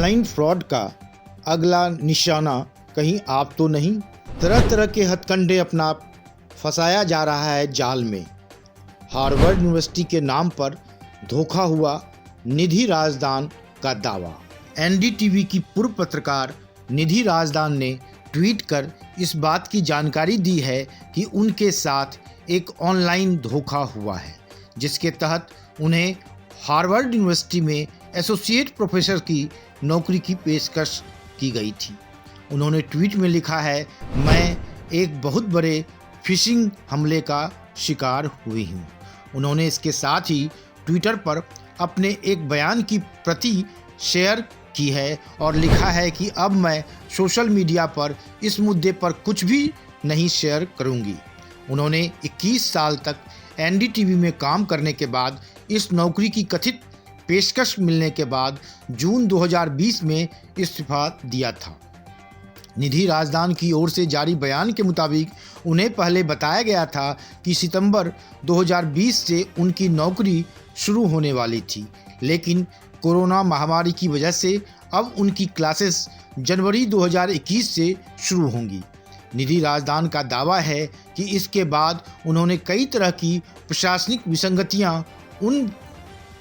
Online fraud का अगला निशाना कहीं आप तो नहीं? तरह तरह के हथकंडे अपना फंसाया जा रहा है जाल में। हार्वर्ड यूनिवर्सिटी के नाम पर धोखा हुआ, निधि राजदान का दावा। एनडीटीवी की पूर्व पत्रकार निधि राजदान ने ट्वीट कर इस बात की जानकारी दी है कि उनके साथ एक ऑनलाइन धोखा हुआ है, जिसके तहत उन्हें हार्वर्ड यूनिवर्सिटी में एसोसिएट प्रोफेसर की नौकरी की पेशकश की गई थी। उन्होंने ट्वीट में लिखा है, मैं एक बहुत बड़े फिशिंग हमले का शिकार हुई हूँ। उन्होंने इसके साथ ही ट्विटर पर अपने एक बयान की प्रति शेयर की है और लिखा है कि अब मैं सोशल मीडिया पर इस मुद्दे पर कुछ भी नहीं शेयर करूंगी। उन्होंने 21 साल तक एनडीटीवी में काम करने के बाद इस नौकरी की कथित पेशकश मिलने के बाद जून 2020 में इस्तीफा दिया था। निधि राजदान की ओर से जारी बयान के मुताबिक उन्हें पहले बताया गया था कि सितंबर 2020 से उनकी नौकरी शुरू होने वाली थी, लेकिन कोरोना महामारी की वजह से अब उनकी क्लासेस जनवरी 2021 से शुरू होंगी। निधि राजदान का दावा है कि इसके बाद उन्होंने कई तरह की प्रशासनिक विसंगतियां उन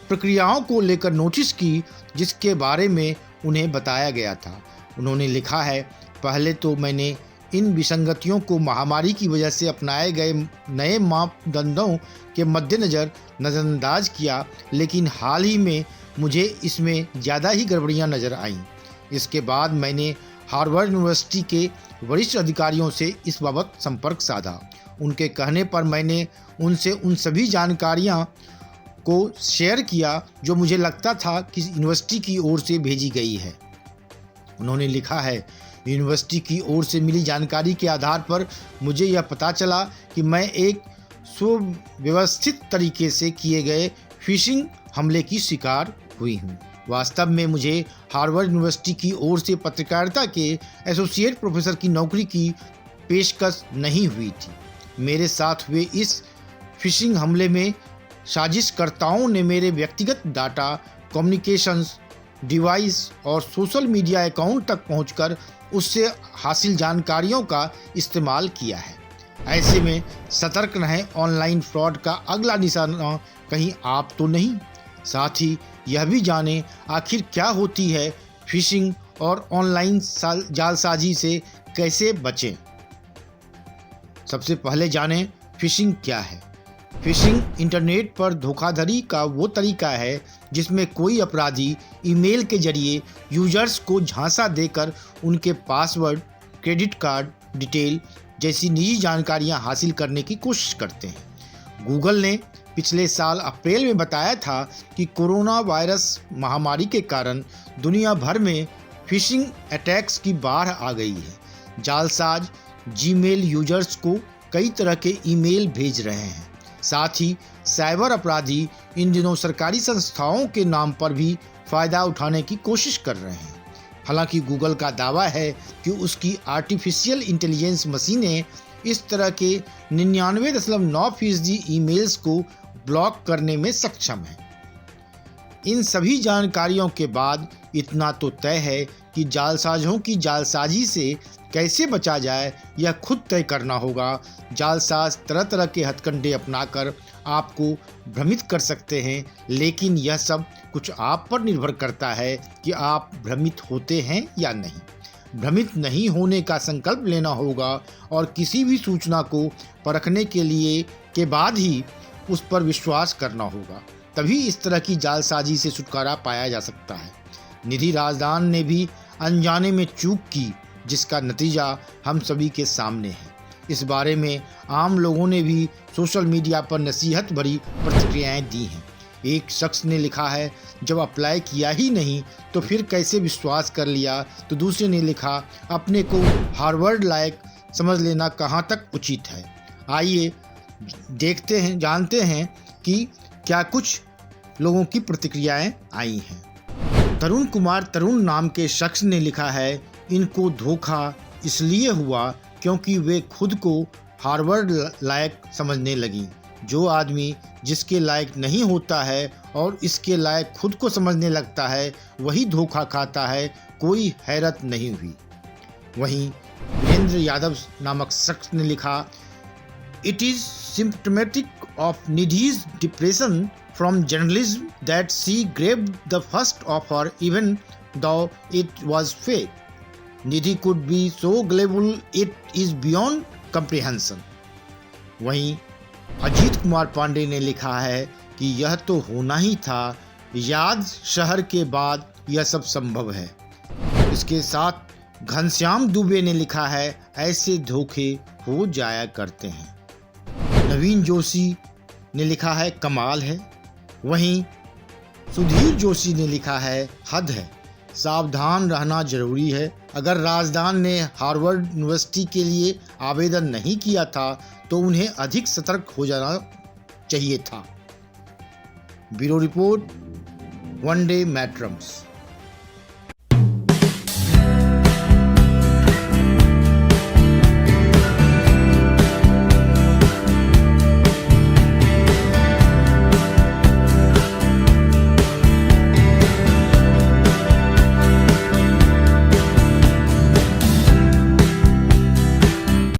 प्रक्रियाओं को लेकर नोटिस की जिसके बारे में उन्हें बताया गया था। उन्होंने लिखा है, पहले तो मैंने इन विसंगतियों को महामारी की वजह से अपनाए गए नए मापदंडों के मद्देनज़र नज़रअंदाज किया, लेकिन हाल ही में मुझे इसमें ज़्यादा ही गड़बड़ियां नज़र आईं। इसके बाद मैंने हार्वर्ड यूनिवर्सिटी के वरिष्ठ अधिकारियों से इस बाबत संपर्क साधा। उनके कहने पर मैंने उनसे उन सभी जानकारियां को शेयर किया जो मुझे लगता था कि यूनिवर्सिटी की ओर से भेजी गई है। उन्होंने लिखा है, यूनिवर्सिटी की ओर से मिली जानकारी के आधार पर मुझे यह पता चला कि मैं एक सुव्यवस्थित तरीके से किए गए फिशिंग हमले की शिकार हुई हूँ। वास्तव में मुझे हार्वर्ड यूनिवर्सिटी की ओर से पत्रकारिता के एसोसिएट प्रोफेसर की नौकरी की पेशकश नहीं हुई थी। मेरे साथ हुए इस फिशिंग हमले में साजिशकर्ताओं ने मेरे व्यक्तिगत डाटा, कम्युनिकेशंस डिवाइस और सोशल मीडिया अकाउंट तक पहुंचकर उससे हासिल जानकारियों का इस्तेमाल किया है। ऐसे में सतर्क रहें, ऑनलाइन फ्रॉड का अगला निशाना कहीं आप तो नहीं? साथ ही यह भी जानें आखिर क्या होती है फिशिंग और ऑनलाइन जालसाजी से कैसे बचें। सबसे पहले जानें फिशिंग क्या है। फिशिंग इंटरनेट पर धोखाधड़ी का वो तरीका है जिसमें कोई अपराधी ईमेल के जरिए यूजर्स को झांसा देकर उनके पासवर्ड, क्रेडिट कार्ड डिटेल जैसी निजी जानकारियां हासिल करने की कोशिश करते हैं। गूगल ने पिछले साल अप्रैल में बताया था कि कोरोना वायरस महामारी के कारण दुनिया भर में फिशिंग अटैक्स की बाढ़ आ गई है। जालसाज जीमेल यूजर्स को कई तरह के ईमेल भेज रहे हैं। साथ ही साइबर अपराधी इन दिनों सरकारी संस्थाओं के नाम पर भी फायदा उठाने की कोशिश कर रहे हैं। हालांकि गूगल का दावा है कि उसकी आर्टिफिशियल इंटेलिजेंस मशीनें इस तरह के 99.9% ईमेल्स को ब्लॉक करने में सक्षम है। इन सभी जानकारियों के बाद इतना तो तय है कि जालसाजों की जालसाजी से कैसे बचा जाए यह खुद तय करना होगा। जालसाज तरह तरह के हथकंडे अपनाकर आपको भ्रमित कर सकते हैं, लेकिन यह सब कुछ आप पर निर्भर करता है कि आप भ्रमित होते हैं या नहीं। भ्रमित नहीं होने का संकल्प लेना होगा और किसी भी सूचना को परखने के बाद ही उस पर विश्वास करना होगा। तभी इस तरह की जालसाजी से छुटकारा पाया जा सकता है। निधि राजदान ने भी अनजाने में चूक की, जिसका नतीजा हम सभी के सामने है। इस बारे में आम लोगों ने भी सोशल मीडिया पर नसीहत भरी प्रतिक्रियाएं दी हैं। एक शख्स ने लिखा है, जब अप्लाई किया ही नहीं तो फिर कैसे विश्वास कर लिया। तो दूसरे ने लिखा, अपने को हार्वर्ड लायक समझ लेना कहाँ तक उचित है। आइए जानते हैं कि क्या कुछ लोगों की प्रतिक्रियाएं आई हैं। तरुण कुमार तरुण नाम के शख्स ने लिखा है, इनको धोखा इसलिए हुआ क्योंकि वे खुद को हार्वर्ड लायक समझने लगी। जो आदमी जिसके लायक नहीं होता है और इसके लायक खुद को समझने लगता है वही धोखा खाता है, कोई हैरत नहीं हुई। वहीं वीरेंद्र यादव नामक शख्स ने लिखा, it is symptomatic of Nidhi's depression from journalism that she grabbed the first offer even though it was fake. Nidhi could be so gullible it is beyond comprehension. वहीं अजीत कुमार पांडे ने लिखा है कि यह तो होना ही था, याद शहर के बाद यह सब संभव है। इसके साथ घनश्याम दुबे ने लिखा है, ऐसे धोखे हो जाया करते हैं। नवीन जोशी ने लिखा है, कमाल है। वहीं सुधीर जोशी ने लिखा है, हद है, सावधान रहना जरूरी है। अगर राजदान ने हार्वर्ड यूनिवर्सिटी के लिए आवेदन नहीं किया था तो उन्हें अधिक सतर्क हो जाना चाहिए था। ब्यूरो रिपोर्ट, वनडे मैट्रम्स।